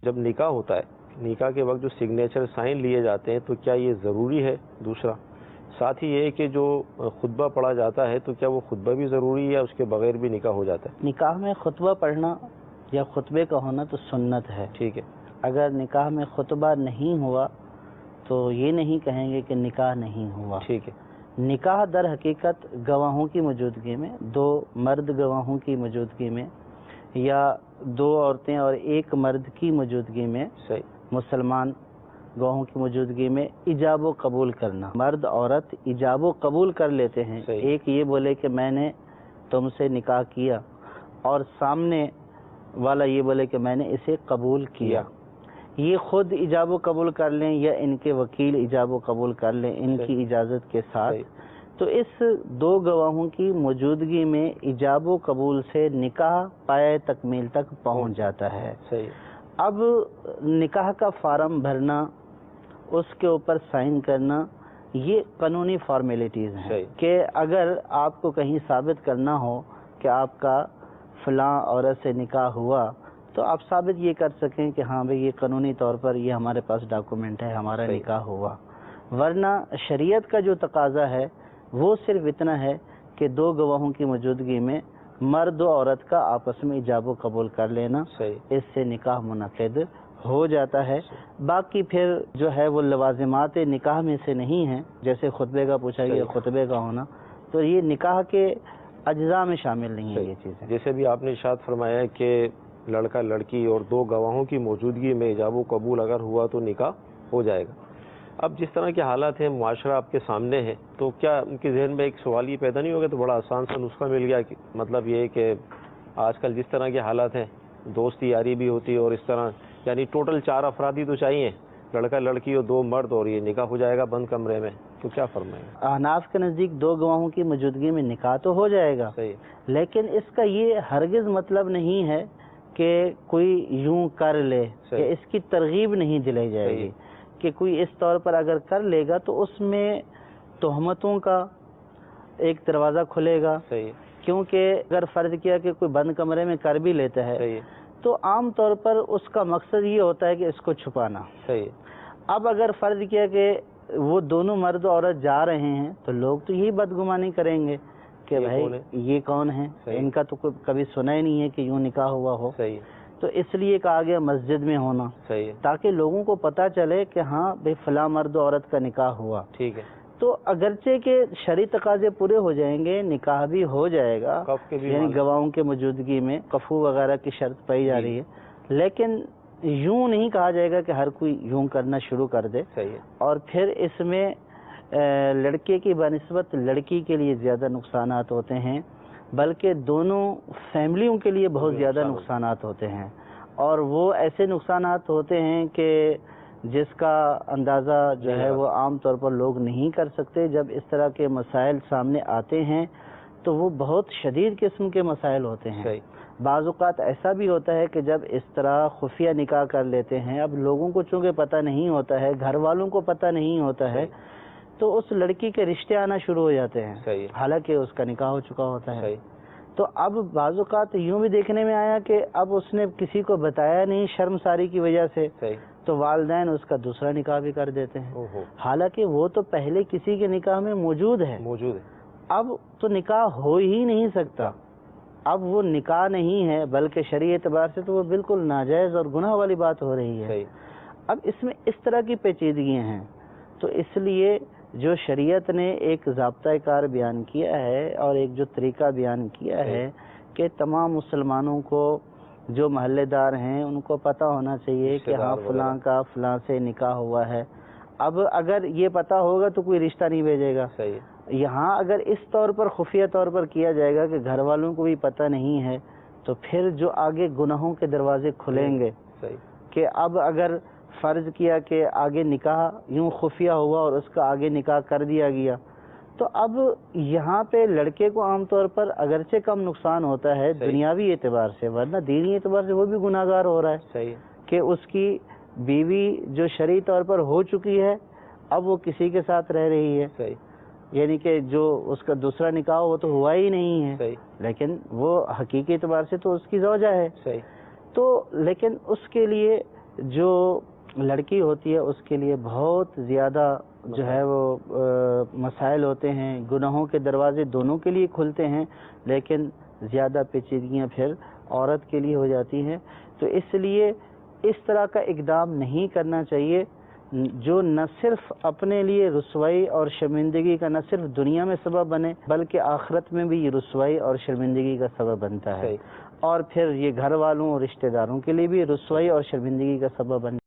جب نکاح ہوتا ہے، نکاح کے وقت جو سگنیچر سائن لیے جاتے ہیں تو کیا یہ ضروری ہے؟ دوسرا ساتھ ہی یہ کہ جو خطبہ پڑھا جاتا ہے تو کیا وہ خطبہ بھی ضروری ہے یا اس کے بغیر بھی نکاح ہو جاتا ہے؟ نکاح میں خطبہ پڑھنا یا خطبے کا ہونا تو سنت ہے. ٹھیک ہے. اگر نکاح میں خطبہ نہیں ہوا تو یہ نہیں کہیں گے کہ نکاح نہیں ہوا. ٹھیک ہے. نکاح در حقیقت گواہوں کی موجودگی میں، دو مرد گواہوں کی موجودگی میں یا دو عورتیں اور ایک مرد کی موجودگی میں، مسلمان گواہوں کی موجودگی میں ایجاب و قبول کرنا. مرد عورت ایجاب و قبول کر لیتے ہیں. ایک یہ بولے کہ میں نے تم سے نکاح کیا اور سامنے والا یہ بولے کہ میں نے اسے قبول کیا. یہ خود ایجاب و قبول کر لیں یا ان کے وکیل ایجاب و قبول کر لیں ان کی اجازت کے ساتھ. تو اس دو گواہوں کی موجودگی میں ایجاب و قبول سے نکاح پائے تکمیل تک پہنچ جاتا ہے. اب نکاح کا فارم بھرنا، اس کے اوپر سائن کرنا، یہ قانونی فارمیلٹیز ہیں کہ اگر آپ کو کہیں ثابت کرنا ہو کہ آپ کا فلاں عورت سے نکاح ہوا تو آپ ثابت یہ کر سکیں کہ ہاں بھئی یہ قانونی طور پر یہ ہمارے پاس ڈاکومنٹ ہے، ہمارا نکاح ہوا. ورنہ شریعت کا جو تقاضا ہے وہ صرف اتنا ہے کہ دو گواہوں کی موجودگی میں مرد و عورت کا آپس میں ایجاب و قبول کر لینا، اس سے نکاح منعقد ہو جاتا ہے. باقی پھر جو ہے وہ لوازمات نکاح میں سے نہیں ہیں، جیسے خطبے کا پوچھا گیا، خطبے کا ہونا، تو یہ نکاح کے اجزاء میں شامل نہیں ہے یہ چیزیں. جیسے بھی آپ نے ارشاد فرمایا ہے کہ لڑکا لڑکی اور دو گواہوں کی موجودگی میں ایجاب و قبول اگر ہوا تو نکاح ہو جائے گا. اب جس طرح کے حالات ہیں، معاشرہ آپ کے سامنے ہے، تو کیا ان کے ذہن میں ایک سوال یہ پیدا نہیں ہوگا تو بڑا آسان سا نسخہ مل گیا کہ مطلب یہ کہ آج کل جس طرح کے حالات ہیں دوستی یاری بھی ہوتی ہے اور اس طرح یعنی ٹوٹل 4 افرادی تو چاہیے، لڑکا لڑکی اور 2 مرد، اور یہ نکاح ہو جائے گا بند کمرے میں، تو کیا فرمائیں؟ احناف کے نزدیک 2 گواہوں کی موجودگی میں نکاح تو ہو جائے گا، لیکن اس کا یہ ہرگز مطلب نہیں ہے کہ کوئی یوں کر لے، کہ اس کی ترغیب نہیں دلائی جائے گی کہ کوئی اس طور پر اگر کر لے گا تو اس میں تہمتوں کا ایک دروازہ کھلے گا. کیونکہ اگر فرض کیا کہ کوئی بند کمرے میں کر بھی لیتا ہے تو عام طور پر اس کا مقصد یہ ہوتا ہے کہ اس کو چھپانا. اب اگر فرض کیا کہ وہ دونوں مرد عورت جا رہے ہیں تو لوگ تو یہی بدگمانی کریں گے کہ بھائی یہ کون ہے، ان کا تو کبھی سنا ہی نہیں ہے کہ یوں نکاح ہوا ہو. تو اس لیے کہا گیا مسجد میں ہونا، تاکہ لوگوں کو پتہ چلے کہ ہاں بھائی فلاں مرد عورت کا نکاح ہوا. ٹھیک ہے. تو اگرچہ کہ شرعی تقاضے پورے ہو جائیں گے، نکاح بھی ہو جائے گا، یعنی گواہوں کے موجودگی میں کفو وغیرہ کی شرط پائی جا رہی ہے، لیکن یوں نہیں کہا جائے گا کہ ہر کوئی یوں کرنا شروع کر دے. اور پھر اس میں لڑکے کی بنسبت لڑکی کے لیے زیادہ نقصانات ہوتے ہیں، بلکہ دونوں فیملیوں کے لیے بہت زیادہ نقصانات ہوتے ہیں. اور وہ ایسے نقصانات ہوتے ہیں کہ جس کا اندازہ جو ہے وہ عام طور پر لوگ نہیں کر سکتے. جب اس طرح کے مسائل سامنے آتے ہیں تو وہ بہت شدید قسم کے مسائل ہوتے ہیں. بعض اوقات ایسا بھی ہوتا ہے کہ جب اس طرح خفیہ نکاح کر لیتے ہیں، اب لوگوں کو چونکہ پتہ نہیں ہوتا ہے، گھر والوں کو پتہ نہیں ہوتا ہے، تو اس لڑکی کے رشتے آنا شروع ہو جاتے ہیں، حالانکہ اس کا نکاح ہو چکا ہوتا ہے. تو اب بعض اوقات یوں بھی دیکھنے میں آیا کہ اب اس نے کسی کو بتایا نہیں شرمساری کی وجہ سے، تو والدین اس کا دوسرا نکاح بھی کر دیتے ہیں، حالانکہ وہ تو پہلے کسی کے نکاح میں موجود ہے. اب تو نکاح ہو ہی نہیں سکتا. اب وہ نکاح نہیں ہے بلکہ شرعی اعتبار سے تو وہ بالکل ناجائز اور گناہ والی بات ہو رہی ہے. اب اس میں اس طرح کی پیچیدگیاں ہیں، تو اس لیے جو شریعت نے ایک ضابطۂ کار بیان کیا ہے اور ایک جو طریقہ بیان کیا ہے کہ تمام مسلمانوں کو جو محلے دار ہیں ان کو پتہ ہونا چاہیے کہ ہاں فلاں کا فلاں سے نکاح ہوا ہے. اب اگر یہ پتہ ہوگا تو کوئی رشتہ نہیں بھیجے گا. یہاں اگر اس طور پر خفیہ طور پر کیا جائے گا کہ گھر والوں کو بھی پتہ نہیں ہے تو پھر جو آگے گناہوں کے دروازے کھلیں گے کہ اب اگر فرض کیا کہ آگے نکاح یوں خفیہ ہوا اور اس کا آگے نکاح کر دیا گیا تو اب یہاں پہ لڑکے کو عام طور پر اگرچہ کم نقصان ہوتا ہے دنیاوی اعتبار سے، ورنہ دینی اعتبار سے وہ بھی گناہ گار ہو رہا ہے کہ اس کی بیوی جو شرعی طور پر ہو چکی ہے اب وہ کسی کے ساتھ رہ رہی ہے، یعنی کہ جو اس کا دوسرا نکاح وہ تو ہوا ہی نہیں ہے، لیکن وہ حقیقی اعتبار سے تو اس کی زوجہ ہے. تو لیکن اس کے لیے جو لڑکی ہوتی ہے اس کے لیے بہت زیادہ جو ہے وہ مسائل ہوتے ہیں، گناہوں کے دروازے دونوں کے لیے کھلتے ہیں، لیکن زیادہ پیچیدگیاں پھر عورت کے لیے ہو جاتی ہیں. تو اس لیے اس طرح کا اقدام نہیں کرنا چاہیے جو نہ صرف اپنے لیے رسوائی اور شرمندگی کا نہ صرف دنیا میں سبب بنے بلکہ آخرت میں بھی یہ رسوائی اور شرمندگی کا سبب بنتا ہے، اور پھر یہ گھر والوں اور رشتہ داروں کے لیے بھی رسوائی اور شرمندگی کا سبب بنتا ہے.